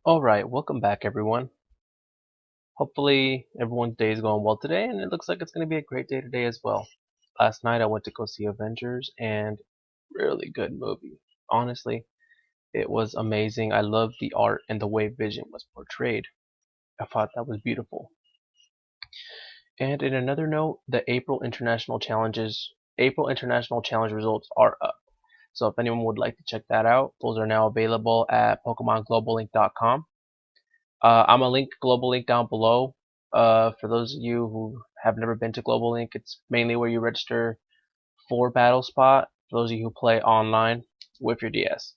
Alright, welcome back everyone. Hopefully everyone's day is going well today, and it looks like it's going to be a great day today as well. Last night I went to go see Avengers, and really good movie. Honestly, it was amazing. I loved the art and the way Vision was portrayed. I thought that was beautiful. And in another note, the April International Challenge results are up. So if anyone would like to check that out, those are now available at PokemonGlobalLink.com. I'm gonna link Global Link down below. For those of you who have never been to Global Link, it's mainly where you register for Battle Spot. For those of you who play online with your DS.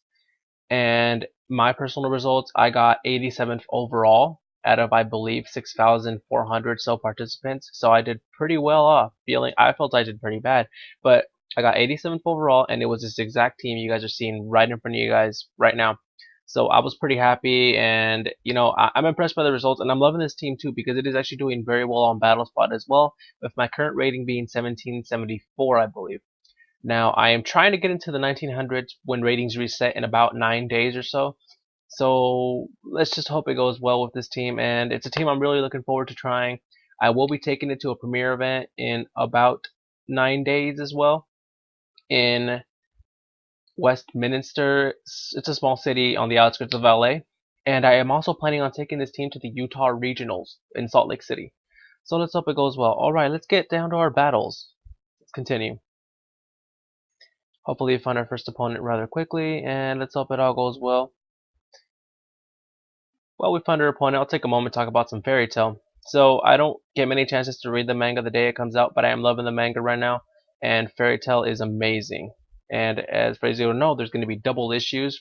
And my personal results, I got 87th overall out of I believe 6,400 so participants. So I did pretty well off. I felt I did pretty bad, but I got 87th overall, and it was this exact team you guys are seeing right in front of you guys right now. So I was pretty happy, and I'm impressed by the results, and I'm loving this team too because it is actually doing very well on BattleSpot as well, with my current rating being 1774, I believe. Now I am trying to get into the 1900s when ratings reset in about 9 days or so. So let's just hope it goes well with this team, and it's a team I'm really looking forward to trying. I will be taking it to a premiere event in about 9 days as well in Westminster. It's a small city on the outskirts of LA. And I am also planning on taking this team to the Utah Regionals in Salt Lake City. So let's hope it goes well. Alright, let's get down to our battles. Let's continue. Hopefully we find our first opponent rather quickly, and let's hope it all goes well. While we find our opponent, I'll take a moment to talk about some Fairy Tail. So I don't get many chances to read the manga the day it comes out, but I am loving the manga right now, and Fairy Tail is amazing. And as for you know, there's going to be double issues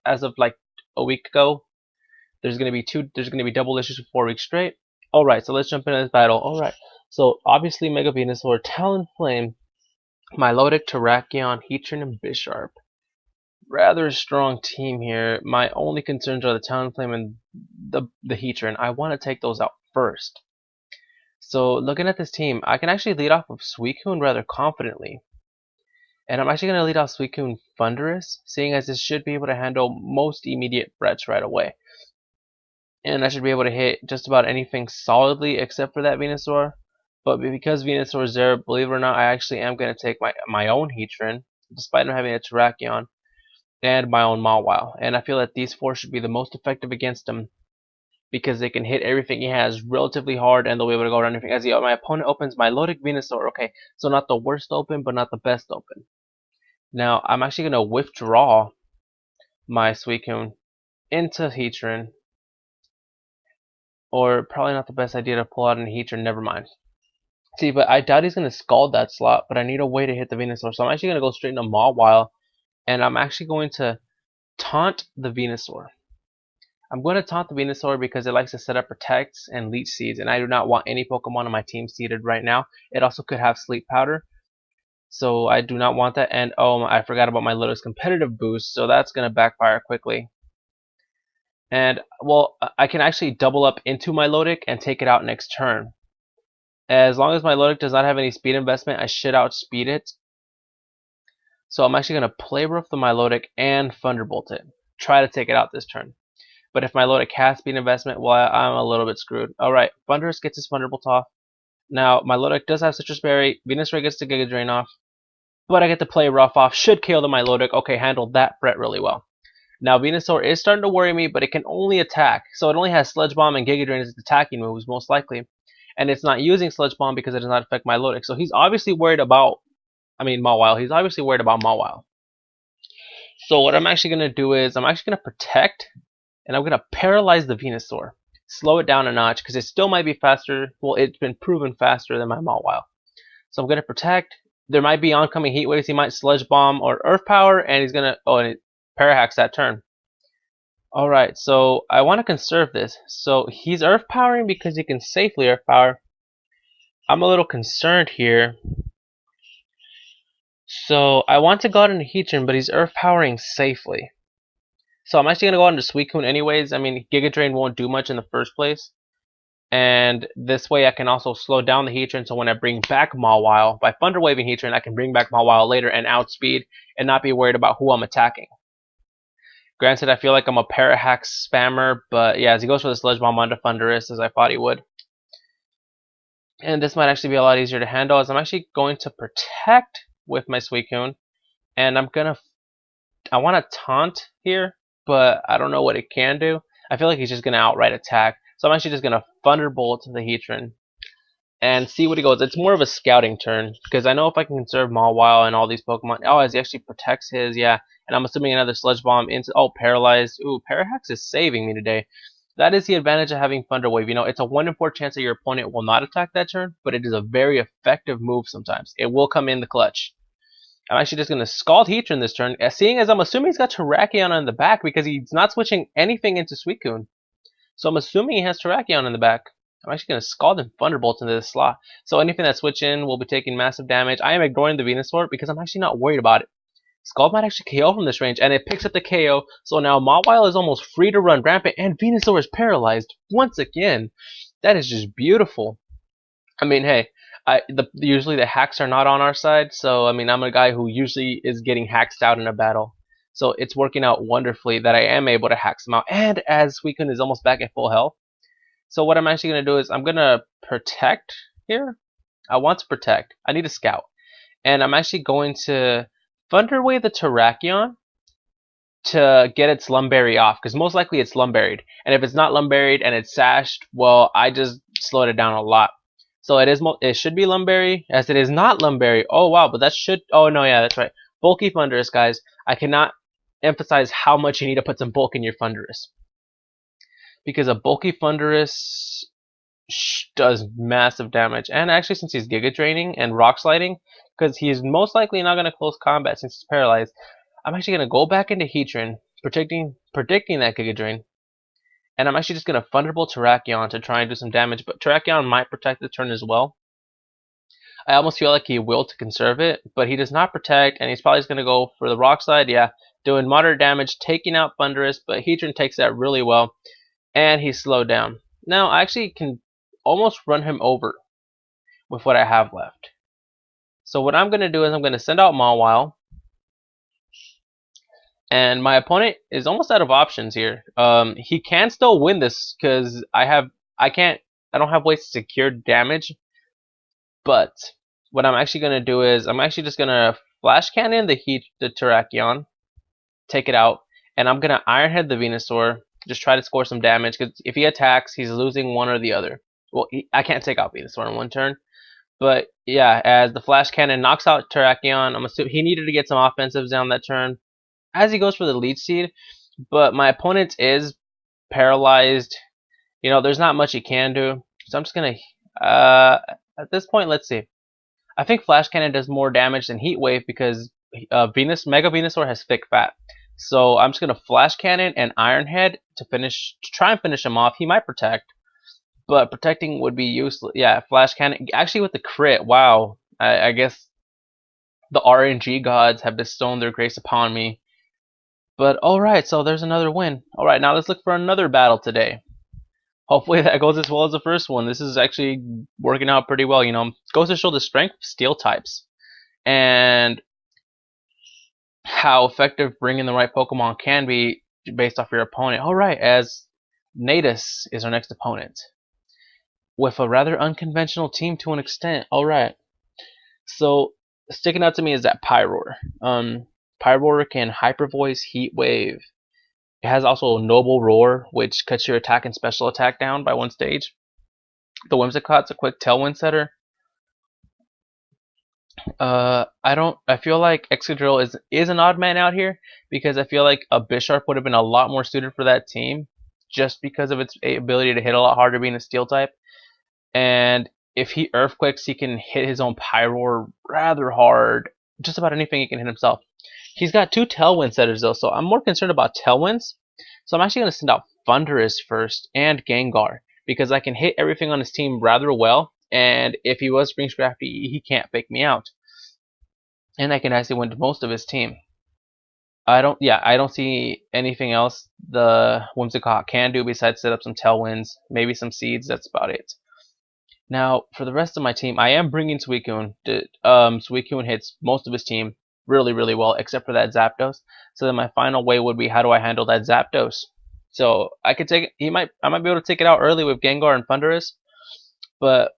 as of like a week ago. There's going to be double issues for 4 weeks straight. All right, so let's jump into this battle. All right, so obviously Mega Venusaur, Talonflame, Milotic, Terrakion, Heatran, and Bisharp. Rather strong team here. My only concerns are the Talonflame and the Heatran. I want to take those out first. So looking at this team, I can actually lead off with Suicune rather confidently. And I'm actually going to lead off Suicune Thunderous, seeing as this should be able to handle most immediate threats right away. And I should be able to hit just about anything solidly except for that Venusaur. But because Venusaur is there, believe it or not, I actually am going to take my own Heatran, despite not having a Terrakion, and my own Mawile. And I feel that these four should be the most effective against him, because they can hit everything he has relatively hard, and they'll be able to go around everything. As my opponent opens Milotic Venusaur, okay, so not the worst open, but not the best open. Now, I'm actually going to withdraw my Suicune into Heatran, or probably not the best idea to pull out an Heatran, never mind. See, but I doubt he's going to Scald that slot, but I need a way to hit the Venusaur, so I'm actually going to go straight into Mawile, and I'm actually going to taunt the Venusaur. I'm going to taunt the Venusaur because it likes to set up Protects and Leech Seeds, and I do not want any Pokemon on my team seeded right now. It also could have Sleep Powder, so I do not want that. And oh, I forgot about my Lotus competitive boost, so that's going to backfire quickly. And well, I can actually double up into my Milotic and take it out next turn. As long as my Milotic does not have any speed investment, I should outspeed it. So I'm actually going to Play Rough the Milotic and Thunderbolt it. Try to take it out this turn. But if my Milotic has speed investment, well, I'm a little bit screwed. Alright, Thunderous gets his Thunderbolt off. Now, my Milotic does have Citrus Berry. Venusaur gets the Giga Drain off. But I get to Play Rough off. Should KO the Milotic. Okay, handled that threat really well. Now, Venusaur is starting to worry me, but it can only attack. So it only has Sludge Bomb and Giga Drain as its attacking moves, most likely. And it's not using Sludge Bomb because it does not affect my Milotic. So he's obviously worried about, Mawile. He's obviously worried about Mawile. So what I'm actually going to do is, I'm actually going to Protect, and I'm going to Paralyze the Venusaur. Slow it down a notch, because it still might be faster. Well, it's been proven faster than my Mawile. So I'm going to Protect. There might be oncoming Heat Waves. He might Sludge Bomb or Earth Power, and he's going to, and it Parahacks that turn. Alright, so I want to conserve this. So he's Earth Powering because he can safely Earth Power. I'm a little concerned here. So I want to go out into Heatran, but he's Earth Powering safely. So I'm actually going to go out into Suicune anyways. Giga Drain won't do much in the first place. And this way I can also slow down the Heatran, so when I bring back Mawile, by Thunder Waving Heatran, I can bring back Mawile later and outspeed and not be worried about who I'm attacking. Granted, I feel like I'm a Parahack spammer, but yeah, as he goes for the Sludge Bomb onto Thunderous, as I thought he would. And this might actually be a lot easier to handle, as I'm actually going to protect with my Suicune. And I want to taunt here, but I don't know what it can do. I feel like he's just going to outright attack. So I'm actually just going to Thunderbolt the Heatran and see what he goes. It's more of a scouting turn, because I know if I can conserve Mawile and all these Pokemon. Oh, as he actually protects his, yeah. And I'm assuming another Sludge Bomb into, oh, Paralyzed. Ooh, Parahax is saving me today. That is the advantage of having Thunder Wave. You know, it's a 1 in 4 chance that your opponent will not attack that turn, but it is a very effective move sometimes. It will come in the clutch. I'm actually just going to Scald Heatran this turn, seeing as I'm assuming he's got Terrakion on the back because he's not switching anything into Suicune. So I'm assuming he has Terrakion in the back. I'm actually going to Scald and Thunderbolt into this slot. So anything that switch in will be taking massive damage. I am ignoring the Venusaur because I'm actually not worried about it. Scald might actually KO from this range, and it picks up the KO. So now Mawile is almost free to run rampant, and Venusaur is paralyzed once again. That is just beautiful. I mean, hey, usually the hacks are not on our side, so I mean, I'm a guy who usually is getting hacked out in a battle. So it's working out wonderfully that I am able to hack some out, and as Suicune is almost back at full health. So what I'm actually going to do is I'm going to protect here. I want to protect. I need a scout. And I'm actually going to Thunder Wave the Terrakion to get its Lumberry off, because most likely it's Lumberied. And if it's not Lumberied and it's sashed, well, I just slowed it down a lot. So it should be Lumberry, as it is not Lumberry. Oh wow, but that should, oh no, yeah, that's right. Bulky Thundurus, guys. I cannot emphasize how much you need to put some bulk in your Thundurus, because a bulky Thundurus does massive damage. And actually, since he's Giga Draining and Rock Sliding, because he's most likely not going to close combat since he's paralyzed, I'm actually going to go back into Heatran, predicting that Giga Drain. And I'm actually just going to Thunderbolt Terrakion to try and do some damage, but Terrakion might protect the turn as well. I almost feel like he will to conserve it, but he does not protect, and he's probably just going to go for the Rock Slide, yeah, doing moderate damage, taking out Thundurus, but Heatran takes that really well, and he's slowed down. Now, I actually can almost run him over with what I have left. So what I'm going to do is I'm going to send out Mawile. And my opponent is almost out of options here. He can still win this because I don't have ways to secure damage. But what I'm actually gonna do is I'm actually just gonna Flash Cannon the Terrakion, take it out, and I'm gonna Iron Head the Venusaur, just try to score some damage, because if he attacks, he's losing one or the other. Well, I can't take out Venusaur in one turn. But yeah, as the Flash Cannon knocks out Terrakion, I'm assuming he needed to get some offensives down that turn, as he goes for the Leech Seed, but my opponent is paralyzed. You know, there's not much he can do, so I'm just gonna at this point, let's see. I think Flash Cannon does more damage than Heat Wave because Mega Venusaur has thick fat. So I'm just gonna Flash Cannon and Iron Head to try and finish him off. He might protect, but protecting would be useless. Yeah, Flash Cannon actually with the crit. Wow, I guess the RNG gods have bestowed their grace upon me. But alright, so there's another win. Alright, now let's look for another battle today. Hopefully that goes as well as the first one. This is actually working out pretty well, you know. It goes to show the strength of steel types. And how effective bringing the right Pokemon can be based off your opponent. Alright, as Natus is our next opponent, with a rather unconventional team to an extent. Alright. So, sticking out to me is that Pyroar. Pyroar can Hyper Voice, Heat Wave. It has also a Noble Roar, which cuts your attack and special attack down by 1 stage. The Whimsicott's a quick Tailwind setter. I feel like Excadrill is an odd man out here, because I feel like a Bisharp would have been a lot more suited for that team, just because of its ability to hit a lot harder being a Steel type. And if he Earthquakes, he can hit his own Pyroar rather hard. Just about anything he can hit himself. He's got 2 Tailwind setters though, so I'm more concerned about Tailwinds. So I'm actually going to send out Thundurus first and Gengar, because I can hit everything on his team rather well, and if he was Spring Scrafty, he can't fake me out. And I can actually win most of his team. I don't see anything else the Whimsicott can do besides set up some Tailwinds, maybe some Seeds, that's about it. Now, for the rest of my team, I am bringing Suicune. Suicune hits most of his team really, really well, except for that Zapdos. So then my final way would be, how do I handle that Zapdos? So I could take I might be able to take it out early with Gengar and Thundurus, but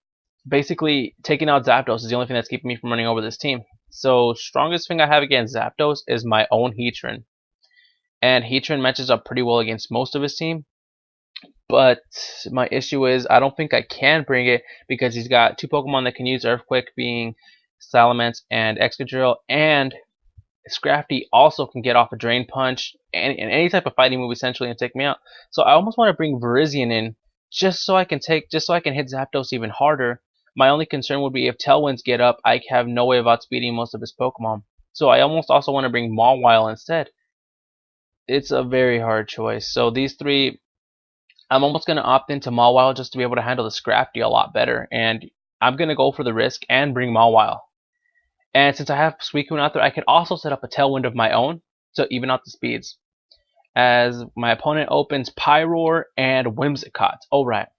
basically taking out Zapdos is the only thing that's keeping me from running over this team. So strongest thing I have against Zapdos is my own Heatran. And Heatran matches up pretty well against most of his team. But my issue is I don't think I can bring it because he's got two Pokemon that can use Earthquake, being Salamence and Excadrill, and Scrafty also can get off a Drain Punch and any type of fighting move essentially and take me out. So I almost want to bring Virizion in just so I can hit Zapdos even harder. My only concern would be if Tailwinds get up, I have no way of outspeeding most of his Pokemon. So I almost also want to bring Mawile instead. It's a very hard choice. So these three, I'm almost going to opt into Mawile just to be able to handle the Scrafty a lot better. And I'm going to go for the risk and bring Mawile. And since I have Suicune out there, I could also set up a Tailwind of my own to even out the speeds. As my opponent opens Pyroar and Whimsicott. Alright.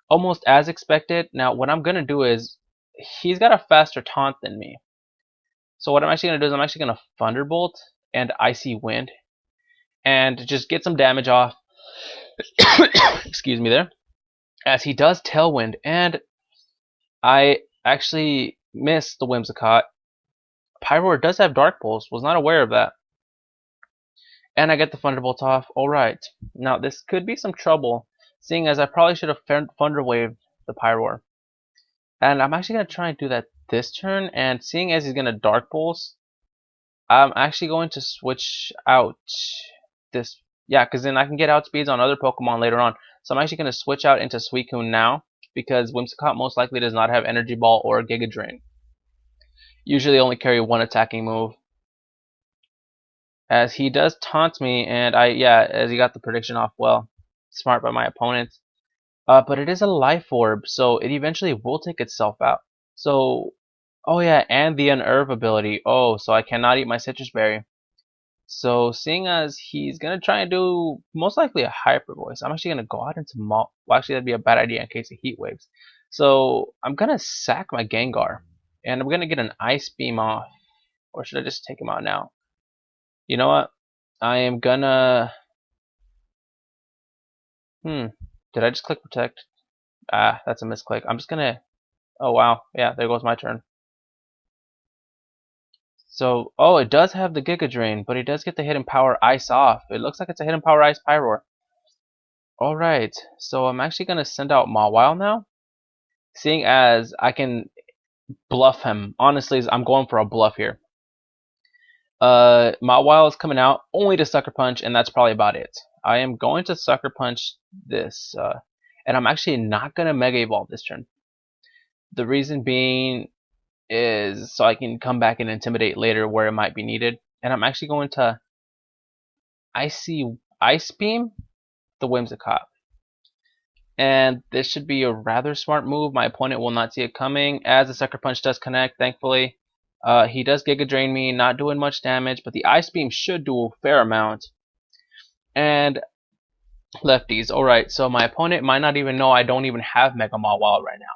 Almost as expected. Now what I'm going to do is, he's got a faster taunt than me. So what I'm actually going to do is I'm actually going to Thunderbolt and Icy Wind. And just get some damage off. Excuse me there. As he does Tailwind. And I actually missed the Whimsicott. Pyroar does have Dark Pulse. Was not aware of that. And I get the Thunderbolt off. Alright. Now this could be some trouble, seeing as I probably should have Thunder Waved the Pyroar. And I'm actually going to try and do that this turn. And seeing as he's going to Dark Pulse, I'm actually going to switch out this. Yeah, because then I can get outspeeds on other Pokemon later on. So I'm actually going to switch out into Suicune now, because Whimsicott most likely does not have Energy Ball or Giga Drain. Usually only carry one attacking move. As he does taunt me, and as he got the prediction off well. Smart by my opponent. But it is a Life Orb, so it eventually will take itself out. So, oh yeah, and the Unnerve ability. Oh, so I cannot eat my Citrus Berry. So, seeing as he's going to try and do most likely a Hyper Voice, I'm actually going to go out into Well, actually, that'd be a bad idea in case of Heat Waves. So, I'm going to sack my Gengar. And I'm going to get an Ice Beam off. Or should I just take him out now? You know what? I am gonna... Did I just click Protect? Ah, that's a misclick. I'm just gonna... Oh, wow. Yeah, there goes my turn. So, oh, it does have the Giga Drain, but it does get the Hidden Power Ice off. It looks like it's a Hidden Power Ice Pyroar. Alright, so I'm actually gonna send out Mawile now. Seeing as I can bluff him. Honestly, I'm going for a bluff here. Mawile is coming out only to Sucker Punch, and that's probably about it. I am going to Sucker Punch this, and I'm actually not going to Mega Evolve this turn. The reason being is so I can come back and Intimidate later where it might be needed. And I'm actually going to Ice Beam the Whimsicott. And this should be a rather smart move. My opponent will not see it coming, as the Sucker Punch does connect, thankfully. He does Giga Drain me, not doing much damage, but the Ice Beam should do a fair amount. And lefties. Alright, so my opponent might not even know I don't even have Mega Mawile right now.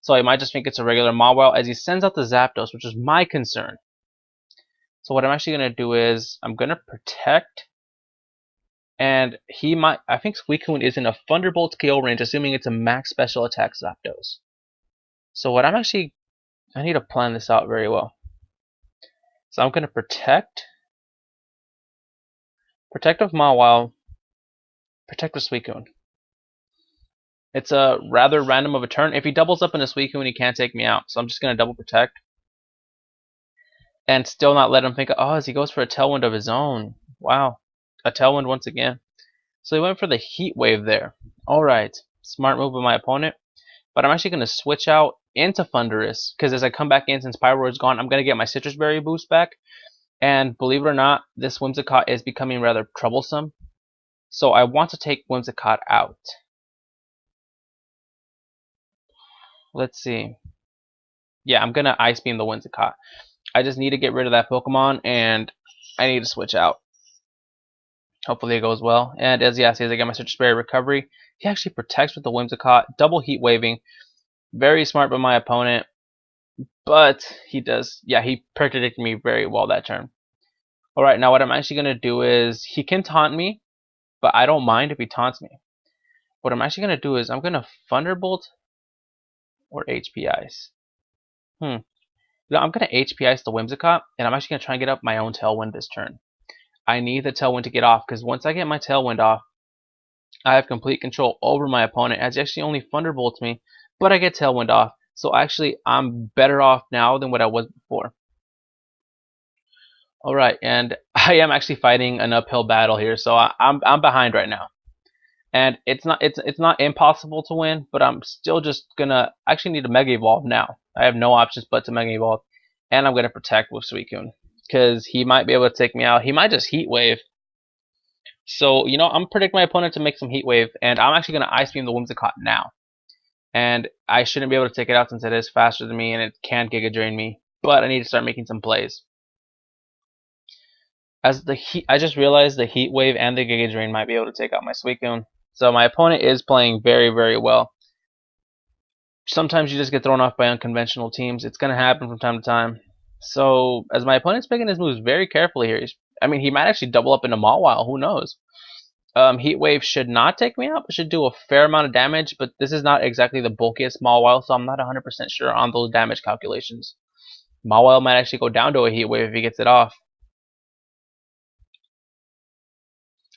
So I might just think it's a regular Mawile as he sends out the Zapdos, which is my concern. So what I'm actually going to do is I'm going to Protect. And he might... I think Suicune is in a Thunderbolt KO range, assuming it's a max special attack Zapdos. So what I'm actually... I need to plan this out very well. So I'm going to Protect. Protect with Mawile. Protect with Suicune. It's a rather random of a turn. If he doubles up in a Suicune, he can't take me out. So I'm just going to double Protect. And still not let him think, oh, as he goes for a Tailwind of his own. Wow. A Tailwind once again. So he went for the Heat Wave there. Alright. Smart move of my opponent. But I'm actually going to switch out into Thundurus. Because as I come back in, since Pyroar is gone, I'm going to get my Citrus Berry boost back. And believe it or not, this Whimsicott is becoming rather troublesome. So I want to take Whimsicott out. Let's see. Yeah, I'm going to Ice Beam the Whimsicott. I just need to get rid of that Pokemon, and I need to switch out. Hopefully it goes well. And as I get my Citrus Berry recovery, he actually protects with the Whimsicott, double Heat Waving. Very smart by my opponent. But he does, yeah, he predicted me very well that turn. Alright, now what I'm actually going to do is, he can taunt me, but I don't mind if he taunts me. What I'm actually going to do is, I'm going to Thunderbolt or HP Ice. No, I'm going to HP Ice the Whimsicott, and I'm actually going to try and get up my own Tailwind this turn. I need the Tailwind to get off, because once I get my Tailwind off, I have complete control over my opponent, as he actually only Thunderbolts me, but I get Tailwind off. So actually, I'm better off now than what I was before. Alright, and I am actually fighting an uphill battle here, so I'm behind right now. And it's not impossible to win, but I'm still just gonna actually need to Mega Evolve now. I have no options but to Mega Evolve, and I'm gonna protect with Suicune because he might be able to take me out. He might just Heat Wave. So I'm predicting my opponent to make some Heat Wave, and I'm actually gonna Ice Beam the Whimsicott now. And I shouldn't be able to take it out since it is faster than me and it can Giga Drain me. But I need to start making some plays. I just realized the Heat Wave and the Giga Drain might be able to take out my Suicune. So my opponent is playing very, very well. Sometimes you just get thrown off by unconventional teams. It's going to happen from time to time. So as my opponent's picking his moves very carefully here, he might actually double up into Mawile. Who knows? Heat Wave should not take me out, but should do a fair amount of damage. But this is not exactly the bulkiest Mawile, so I'm not 100% sure on those damage calculations. Mawile might actually go down to a Heat Wave if he gets it off.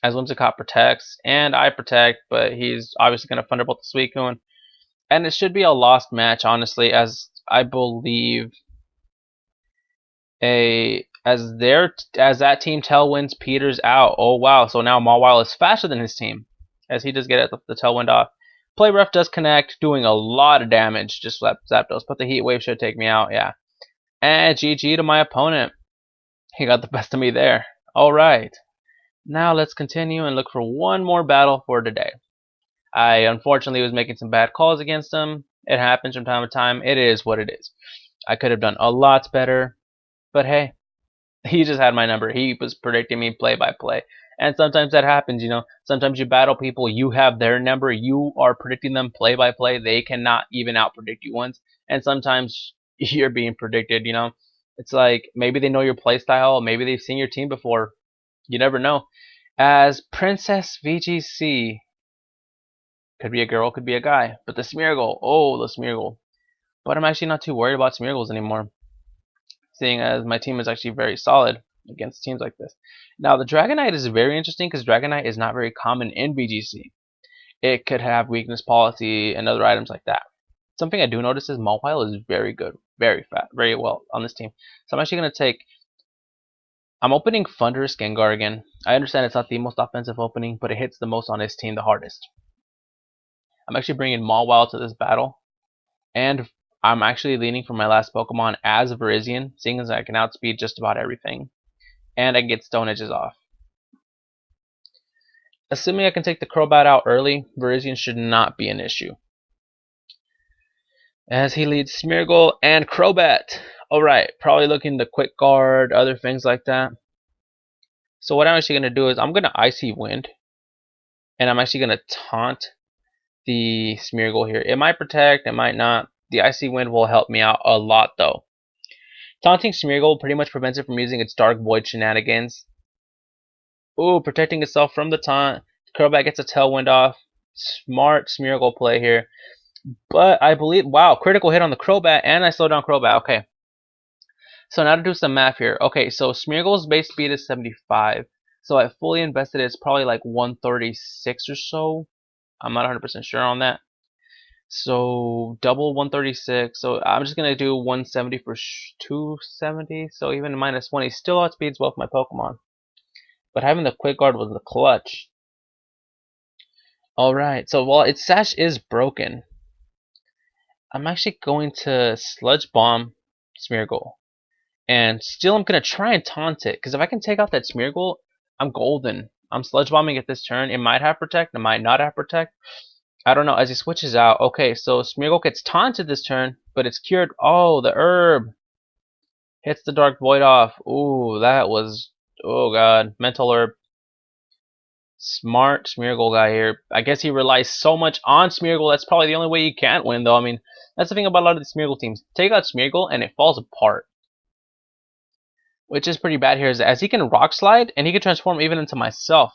As Whimsicott protects, and I protect, but he's obviously going to Thunderbolt the Suicune. And it should be a lost match, honestly, as I believe as that team Tailwinds Peters out. Oh wow, so now Mawile is faster than his team, as he does get the Tailwind off. Play Rough does connect, doing a lot of damage, just Zapdos, but the Heat Wave should take me out, yeah. And GG to my opponent. He got the best of me there. Alright. Now let's continue and look for one more battle for today. I unfortunately was making some bad calls against him. It happens from time to time. It is what it is. I could have done a lot better, but hey, he just had my number. He was predicting me play by play. And sometimes that happens, Sometimes you battle people, you have their number, you are predicting them play by play. They cannot even out predict you once. And sometimes you're being predicted, It's like maybe they know your play style, maybe they've seen your team before. You never know. As Princess VGC, could be a girl, could be a guy, but the Smeargle, oh, the Smeargle. But I'm actually not too worried about Smeargles anymore, seeing as my team is actually very solid against teams like this. Now, the Dragonite is very interesting because Dragonite is not very common in VGC. It could have weakness policy and other items like that. Something I do notice is Mawile is very good, very fat, very well on this team. So I'm actually going to take... I'm opening Thunderous Gengar again. I understand it's not the most offensive opening, but it hits the most on his team the hardest. I'm actually bringing Mawile to this battle, and I'm actually leaning for my last Pokemon as Virizion, seeing as I can outspeed just about everything, and I can get Stone Edges off. Assuming I can take the Crobat out early, Virizion should not be an issue. As he leads Smeargle and Crobat. Alright, probably looking to Quick Guard, other things like that. So what I'm actually going to do is I'm going to Icy Wind, and I'm actually going to taunt the Smeargle here. It might protect, it might not. The Icy Wind will help me out a lot though. Taunting Smeargle pretty much prevents it from using its Dark Void shenanigans. Ooh, protecting itself from the taunt. Crobat gets a Tailwind off. Smart Smeargle play here. But I believe, wow, critical hit on the Crobat, and I slow down Crobat. Okay. So now to do some math here. Okay, so Smeargle's base speed is 75. So I fully invested it's probably like 136 or so. I'm not 100% sure on that. So double 136. So I'm just gonna do 170 for 270. So even minus 20 still outspeeds both my Pokemon. But having the Quick Guard was the clutch. Alright, so while its sash is broken, I'm actually going to Sludge Bomb Smeargle. And still I'm going to try and taunt it, because if I can take out that Smeargle, I'm golden. I'm Sludge Bombing it this turn. It might have Protect, it might not have Protect. I don't know, as he switches out. Okay, so Smeargle gets taunted this turn, but it's cured. Oh, the herb hits the Dark Void off. Ooh, that was, oh god, Mental Herb. Smart Smeargle guy here. I guess he relies so much on Smeargle, that's probably the only way he can't win, though. I mean, That's the thing about a lot of the Smeargle teams. Take out Smeargle and it falls apart. Which is pretty bad here, is as he can Rock Slide and he can transform even into myself.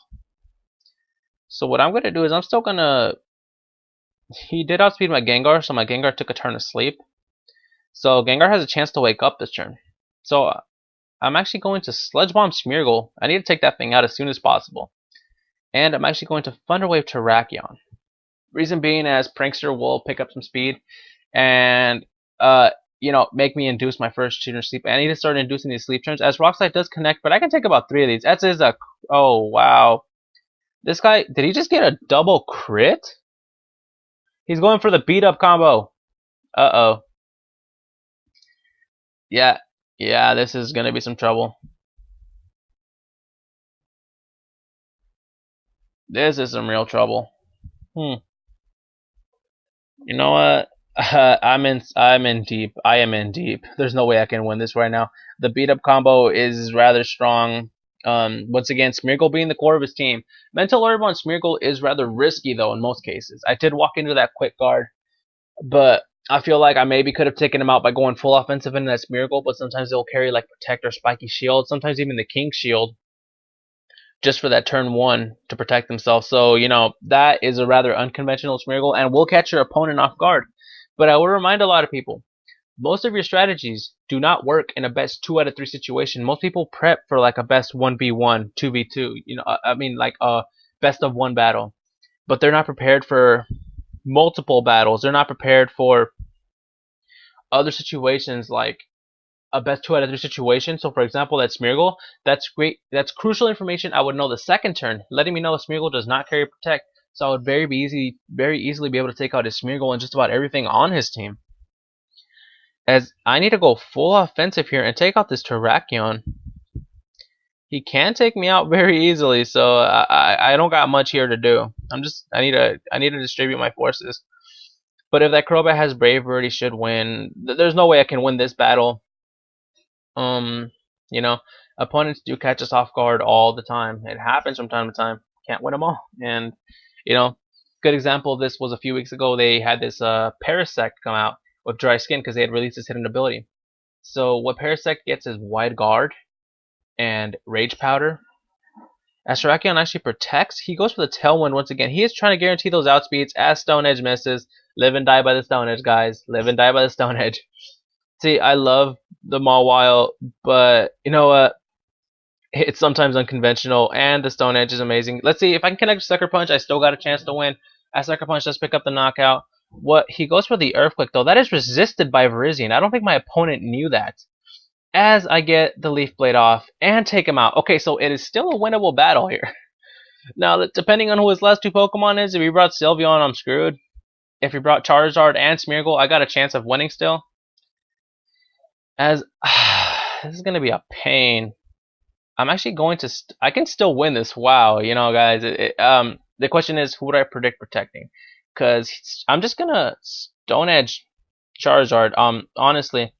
So what I'm going to do is I'm still going to... He did outspeed my Gengar, so my Gengar took a turn of sleep. So Gengar has a chance to wake up this turn. So I'm actually going to Sludge Bomb Smeargle. I need to take that thing out as soon as possible. And I'm actually going to Thunder Wave Terrakion. Reason being, as Prankster will pick up some speed and you know, make me induce my first turn of sleep. I need to start inducing these sleep turns as Rock Slide does connect, but I can take about 3 of these. That is a... Oh wow, this guy, did he just get a double crit? He's going for the beat up combo. Uh-oh. Yeah, this is gonna be some trouble. This is some real trouble. You know what? I'm in deep. I am in deep. There's no way I can win this right now. The beat up combo is rather strong. Once again, Smeargle being the core of his team. Mental Herb on Smeargle is rather risky though in most cases. I did walk into that quick guard, but I feel like I maybe could have taken him out by going full offensive into that Smeargle, but sometimes they'll carry like Protect or Spiky Shield, sometimes even the King Shield, just for that turn 1 to protect themselves. So, you know, that is a rather unconventional Smeargle and will catch your opponent off guard. But I will remind a lot of people, most of your strategies do not work in a best 2 out of 3 situation. Most people prep for like a best 1v1, 2v2, you know, I mean like a best of 1 battle. But they're not prepared for multiple battles. They're not prepared for other situations like a best 2 out of 3 situation. So for example, that Smeargle, that's great. That's crucial information I would know the second turn, letting me know Smeargle does not carry Protect. So I would very easily be able to take out his Smeargle and just about everything on his team. As I need to go full offensive here and take out this Terrakion. He can take me out very easily, so I don't got much here to do. I need to distribute my forces. But if that Crobat has Brave Bird, he should win. There's no way I can win this battle. You know, opponents do catch us off guard all the time. It happens from time to time. Can't win them all. And you know, good example of this was a few weeks ago. They had this Parasect come out with Dry Skin because they had released his hidden ability. So what Parasect gets is Wide Guard and Rage Powder. As Terrakion actually protects, he goes for the Tailwind once again. He is trying to guarantee those outspeeds as Stone Edge misses. Live and die by the Stone Edge, guys. Live and die by the Stone Edge. See, I love the Mawile, but you know what? It's sometimes unconventional, and the Stone Edge is amazing. Let's see, if I can connect Sucker Punch, I still got a chance to win. As Sucker Punch does pick up the knockout. What he goes for the Earthquake, though. That is resisted by Virizion. I don't think my opponent knew that. As I get the Leaf Blade off and take him out. Okay, so it is still a winnable battle here. Now, depending on who his last 2 Pokemon is, if he brought Sylveon, I'm screwed. If he brought Charizard and Smeargle, I got a chance of winning still. As this is going to be a pain. I'm actually going to... I can still win this. Wow, you know, guys. The question is, who would I predict protecting? Because I'm just going to Stone Edge Charizard. Honestly.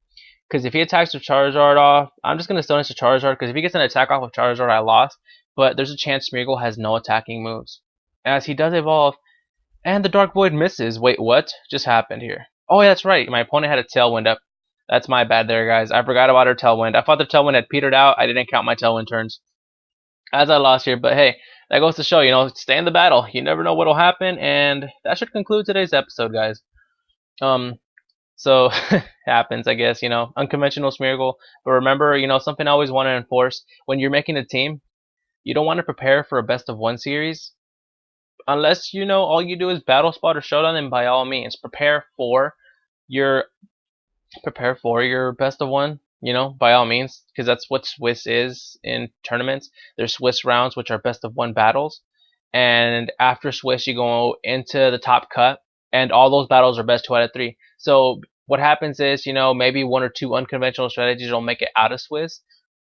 Because if he attacks with Charizard off, I'm just going to Stone Edge the Charizard. Because if he gets an attack off of Charizard, I lost. But there's a chance Smeargle has no attacking moves. As he does evolve, and the Dark Void misses. Wait, what just happened here? Oh, yeah, that's right. My opponent had a Tailwind up. That's my bad there, guys. I forgot about her Tailwind. I thought the Tailwind had petered out. I didn't count my Tailwind turns. As I lost here. But hey, that goes to show, you know, stay in the battle. You never know what'll happen. And that should conclude today's episode, guys. So, happens, I guess, you know. Unconventional Smeargle. But remember, you know, something I always want to enforce. When you're making a team, you don't want to prepare for a best of 1 series. Unless, you know, all you do is Battle Spot or Showdown, then by all means, prepare for your best of 1, you know, by all means, because that's what Swiss is in tournaments. There's Swiss rounds, which are best of 1 battles, and after Swiss, you go into the top cut, and all those battles are best 2 out of 3. So what happens is, you know, maybe 1 or 2 unconventional strategies will make it out of Swiss,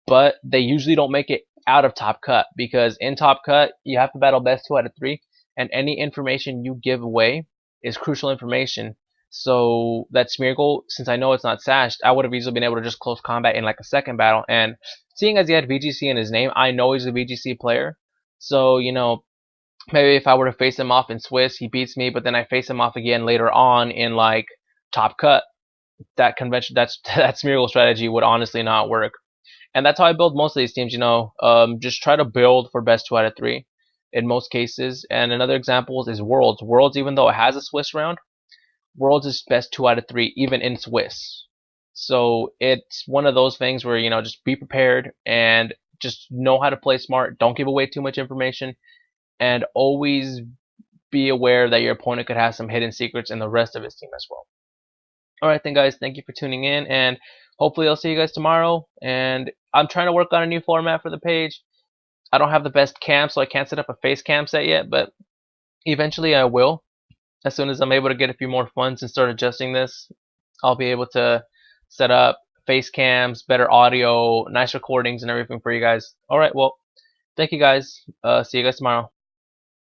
but they usually don't make it out of top cut, because in top cut, you have to battle best 2 out of 3, and any information you give away is crucial information. So that Smeargle, since I know it's not sashed, I would have easily been able to just close combat in like a second battle. And seeing as he had VGC in his name, I know he's a VGC player. So, you know, maybe if I were to face him off in Swiss, he beats me, but then I face him off again later on in like top cut. That convention, that Smeargle strategy would honestly not work. And that's how I build most of these teams. Just try to build for best 2 out of 3 in most cases. And another example is Worlds. Worlds, even though it has a Swiss round, Worlds is best 2 out of 3 even in Swiss. So it's one of those things where just be prepared and just know how to play smart. Don't give away too much information, and always be aware that your opponent could have some hidden secrets in the rest of his team as well. Alright then, guys, thank you for tuning in, and hopefully I'll see you guys tomorrow. And I'm trying to work on a new format for the page. I don't have the best cam, so I can't set up a face cam set yet, but eventually I will. As soon as I'm able to get a few more funds and start adjusting this, I'll be able to set up face cams, better audio, nice recordings, and everything for you guys. Alright, well, thank you guys. See you guys tomorrow.